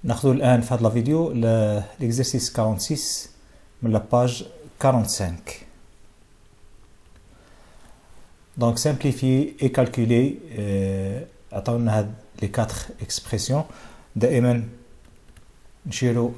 ناخذ الآن في هذا الفيديو l'exercice 46 من la page 45. Donc simplifier et calculer عطاونا هاد les 4 expressions. دائما نشيروا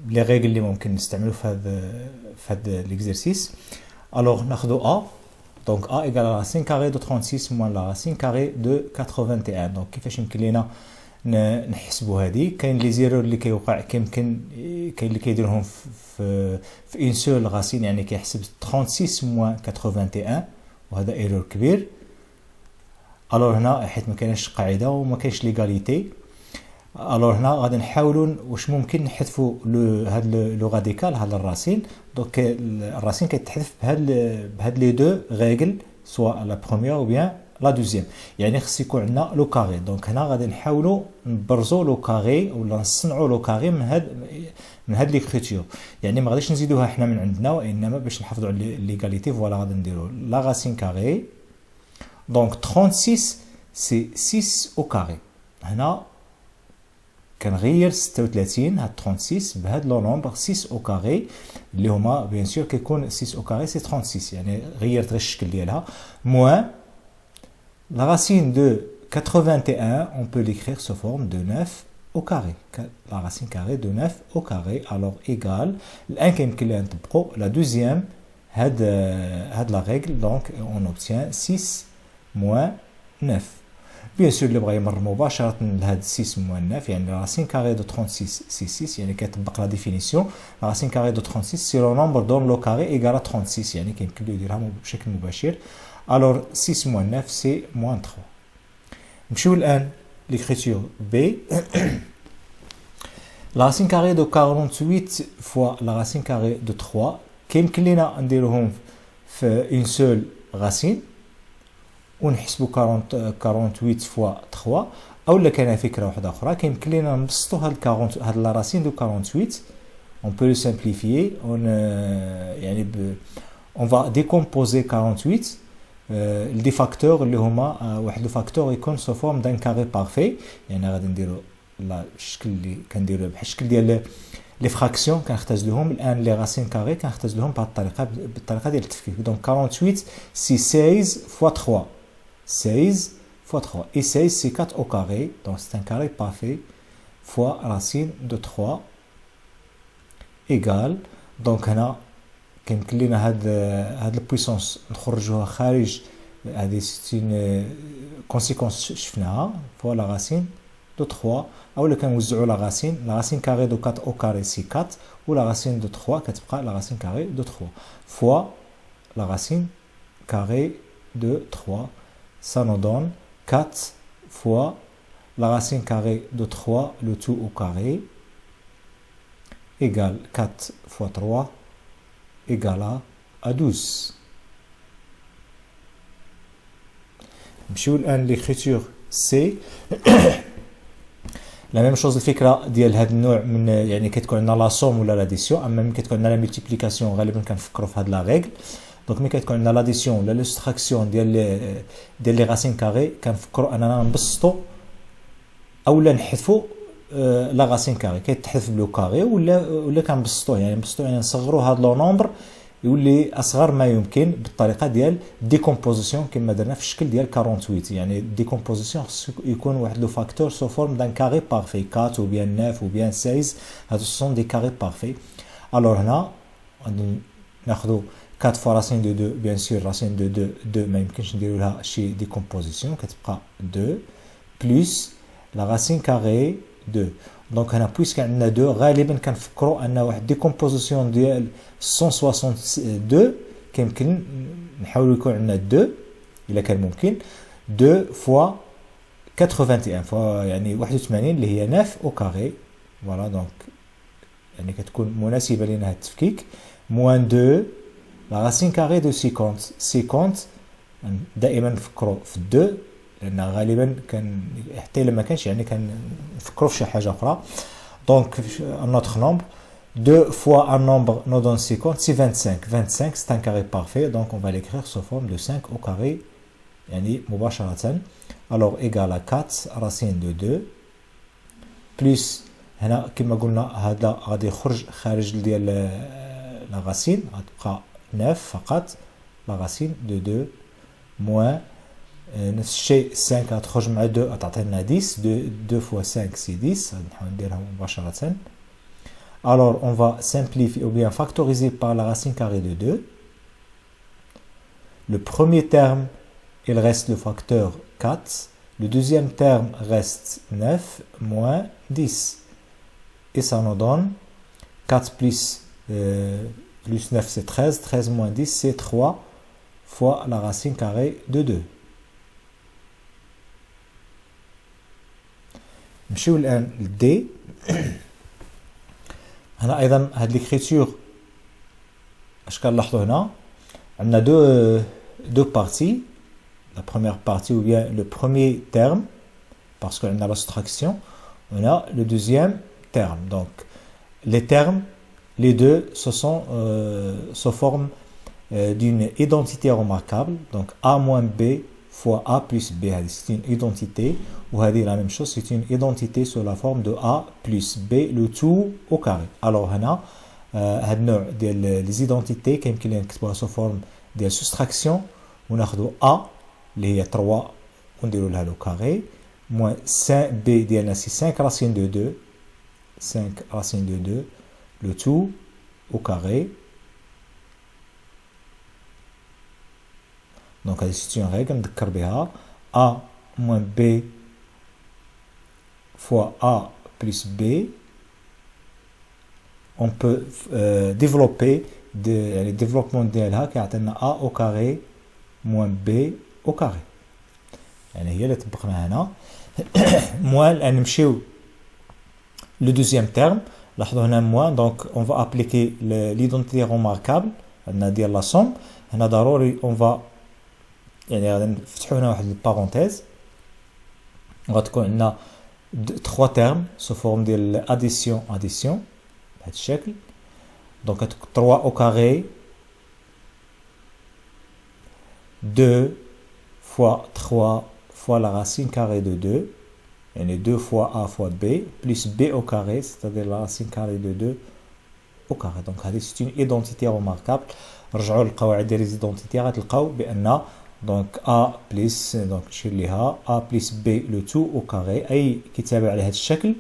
les règles اللي ممكن نستعملوا في هذا l'exercice. Alors ناخذ A. Donc A égale à la racine carrée de 36 moins la racine carrée de 81. Donc كيفاش يمكن لينا نحسبوا هذه؟ كاين لي زيرور اللي كيوقع كاين اللي كيديرهم في اون سول غاسين، يعني كيحسب 36 موان 81 وهذا ايرور كبير. الور هنا حيت ما كاينش قاعده وما كاينش ليغاليتي، الور هنا غادي نحاولوا واش ممكن نحذفوا هذا لو راديكال هذا الراسين. دونك الراسين كيتحذف بهاد لي دو ريغل، سواء لا بروميير او بيان لا دوزيام، يعني خص يكون عندنا لو كاري. دونك هنا غادي نحاولوا نبرزوا لو كاري ولا نصنعوا لو كاري من هاد ليكريتور، يعني ما غاديش نزيدوها حنا من عندنا، وانما باش نحافظوا على ليغاليتي. فوالا غادي نديروا لا راسين كاري. دونك 36 سي 6 او كاري. هنا كنغير 36 هاد 36 بهاد لو نومبر 6 او كاري اللي هما بيان سور كيكون 6 او كاري سي 36، يعني غيرت غير الشكل ديالها. موان la racine de 81, on peut l'écrire sous forme de 9 au carré. La racine carrée de 9 au carré, alors égale, la deuxième, had la règle, donc on obtient 6 moins 9. Bien sûr, le bras مباشرة لهاد 6 moins 9, يعني la racine carrée de 36 c'est 6, يعني كتطبق la définition. La racine carrée de 36 c'est le nombre dont le carré égale à 36, يعني كيمكن له يديرها بشكل مباشر. Alors 6 moins 9 c'est moins 3. نمشيو الآن l'écriture B. La racine carrée de 48 fois la racine carrée de 3 كيمكن لينا نديروهم في une seule racine ونحسبوا 48 fois 3، اولا كاينه فكره واحده اخرى كيمكن لينا نبسطوا هاد لا راسين دو 48. on peut le simplifier. يعني on va décomposer 48 لدي فاكتور اللي هما واحد لو فاكتور يكون سو فورم دان كاري بارفي، يعني غادي نديرو الشكل اللي كنديروه بحال الشكل ديال لي فراكسيون كنختزلوهم. الان لي راسين كاري كنختزلوهم بالطريقه ديال التفكيك. دونك 48 سي 16 فوا 3، 16 fois 3. Et 16, c'est 4 au carré. Donc, c'est un carré parfait fois racine de 3 égale. Donc, هنا كيمكن لينا هاد البويسونس نخرجوها خارج. هذه سي كونسيكونس شفناها فوا لا راسين دو 3، اولا كنوزعوا لا راسين كاري دو 4 au carré سي 4، ولا راسين دو 3 كتبقى لا راسين كاري دو 3 فوا لا راسين كاري دو 3. Ça nous donne 4 fois la racine carrée de 3, le tout au carré, égale 4 fois 3, égale à 12. نمشيو الآن l'écriture C. la même chose الفكرة ديال هذا النوع من، يعني كتكون عندنا لا سوم ولا لاديسيون. اما ملي كتكون عندنا لا ملتيبليكاسيون غالبا كنفكروا في هاد لا ريغل. دونك ملي كتكون عندنا لاديسيون ولا لوستراكسيون ديال لي راسين كاري كنفكروا اننا نبسطوا اولا نحذفوا لا راسين كاري، كيتحذف بلو كاري ولا كنبسطوه، يعني نبسطوه يعني نصغروا هذا لو نومبر يولي اصغر ما يمكن بالطريقه ديال ديكومبوزيسيون كما درنا في الشكل ديال 48. يعني ديكومبوزيسيون يكون واحد لو فاكتور سو فورم دان كاري بارفي، 4 ou bien 9 ou bien 16، هادو سون دي كاري بارفي. الور هنا غادي ناخذوا 4 fois racine de 2, bien sûr racine de 2 ما يمكنش نديروا لها شي ديكومبوزيسيون، كتبقى 2 plus la racine carrée 2. دونك هنا بويسك عندنا 2 غالبا كنفكروا ان واحد ديكومبوزيسيون ديال 162 كيمكن نحاولوا يكون عندنا 2 الا كان ممكن 2 fois 81 فوا يعني 81 اللي هي 9 au carré. فوالا دونك يعني كتكون مناسبه لنا هذا التفكيك. moins 2 la racine carrée de 50. 50 دائما نفكروا في 2 لان غالبا كان حتى الا ما كانش يعني كنفكروا في شي حاجه اخرى. دونك un autre nombre 2 fois un nombre nous donne 50 c'est 25. 25 c'est un carré parfait, donc on va l'écrire sous forme de 5 au carré يعني مباشره. alors égal à 4 racine de 2 plus هنا كما قلنا هذا غادي يخرج خارج ديال لا racine غتبقى 9 فقط لا racine دو 2 موان نفس الشيء 5 غتخرج مع 2 غتعطينا 10 2 فوا 5 سي 10 غادي نحاول نديرها مباشرة. Alors on va simplifier ou bien factoriser par la racine carrée de 2. Le premier terme il reste le facteur 4. Le deuxième terme reste 9 moins 10. Et ça nous donne 4 plus 9 c'est 13. 13 moins 10 c'est 3 fois la racine carrée de 2. نمشيو الآن للدي. هنا أيضا هاد l'écriture اش كنلاحظوا هنا عندنا deux parties. La première partie ou bien le premier terme parce qu'on a la soustraction, on a le deuxième terme. Donc les termes, les deux se forment d'une identité remarquable. Donc A moins B fois A plus B, c'est une identité. Ou la même chose, c'est une identité sous la forme de A plus B, le tout au carré. Alors les identités qui sont sous forme de soustraction, on a A اللي هي 3 ونديروا لها لو كاري moins 5 b ديالنا سي 5 racine de 2 5 racine de 2 le tout au carré. Donc c'est une règle نذكر بها a moins b fois a plus b. On peut développer le développement ديالها كيعطينا a au carré moins b au carré. يعني هي اللي طبقناها هنا. moins الآن نمشيو le deuxième terme. لاحظوا هنا moins donc on va appliquer l'identité remarquable عندنا ديال la somme. هنا ضروري on va يعني غادي نفتحوا هنا واحد البارونتيز وغتكون عندنا 3 termes sous forme ديال addition بهذا الشكل. donc 3 au carré 2 fois 3 fois la racine carrée de 2, et 2 fois A fois B, plus B au carré, c'est-à-dire la racine carrée de 2 au carré. Donc c'est une identité remarquable. رجعوا للقواعد ديال les identités غتلقاو بأن donc A plus donc نشير ليها A plus B le tout au carré. أي كيتابع على هذا الشكل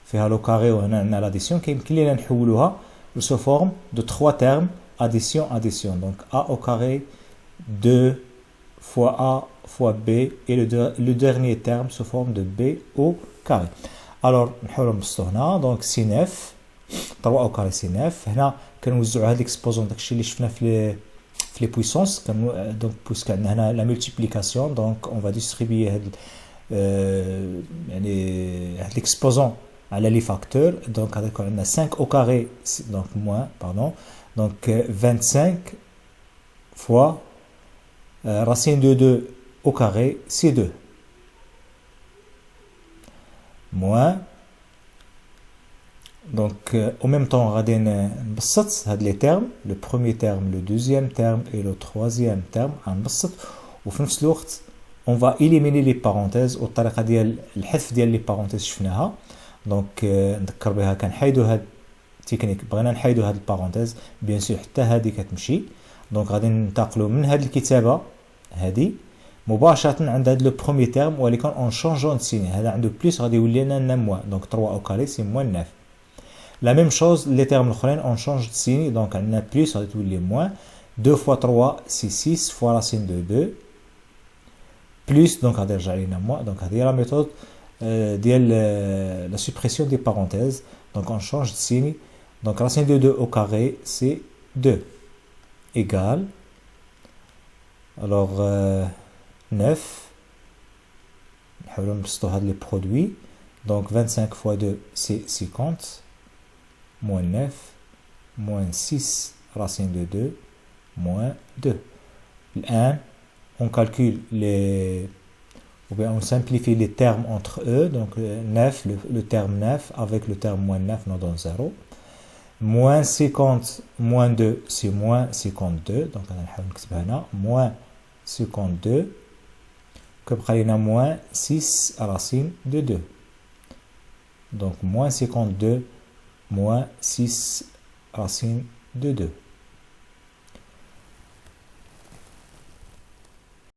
فيها لو كاري وهنا عندنا l'addition كيمكن لينا نحولوها sous forme de 3 termes addition. Donc A au carré 2 fois A fois B et le dernier terme sous forme de B au carré. Alors نحاولوا نبسطوا هنا donc سي 9 3 au carré سي 9. هنا كنوزعوا هاد ليكسبوزون داكشي اللي شفنا في les puissances donc puisque عندنا هنا la multiplication donc on va distribuer هاد يعني هاد l'exposant على les facteurs. donc غادي يكون عندنا 5 au carré donc moins pardon donc 25 fois racine de 2 au carré, c'est 2. Moins. Donc, en même temps, on va les termes, le premier terme, le deuxième terme et le troisième terme. Au fin de l'autre, on va éliminer les parenthèses au طريقة ديال الحذف ديال les parenthèses شفناها. Donc, نذكر بها كنحيدوا هاد التكنيك بغينا نحيدوا هاد البارونتيز بيان سور حتى هادي كتمشي. دونك غادي ننتقلوا من هاد الكتابة هادي مباشرة عند هاد لو بروميي تيرم ولكن اون شونجون دو سيني. هذا عنده بليس غادي يولي لنا موان دونك 3 او كاري سي موان 9. لا ميم شوز لي تيرم الاخرين اون شونج دو سيني دونك عندنا بليس غادي تولي موان 2 فوا 3 سي 6 فوا راسين دو 2 بليس دونك غادي يرجع لينا موان. دونك هذه هي لا ميثود ديال لا سوبريسيون دي بارونتيز. دونك اون شونج دو سيني دونك راسين دو 2 au carré c'est 2 égale alors 9. نحاولوا نبسطوا هاد لي برودوي donc 25 fois 2 c'est 50 moins 9 moins 6 racine de 2 moins 2. الآن on calcule les ou bien on simplifie les termes entre eux. Donc 9 le terme 9 avec le terme moins 9 nous donne 0. Moins 50 moins 2 c'est moins 52 donc on va نكتبها هنا moins 52 كيبقى لنا moins 6 racine de 2. Donc moins 52 moins 6 racine de 2.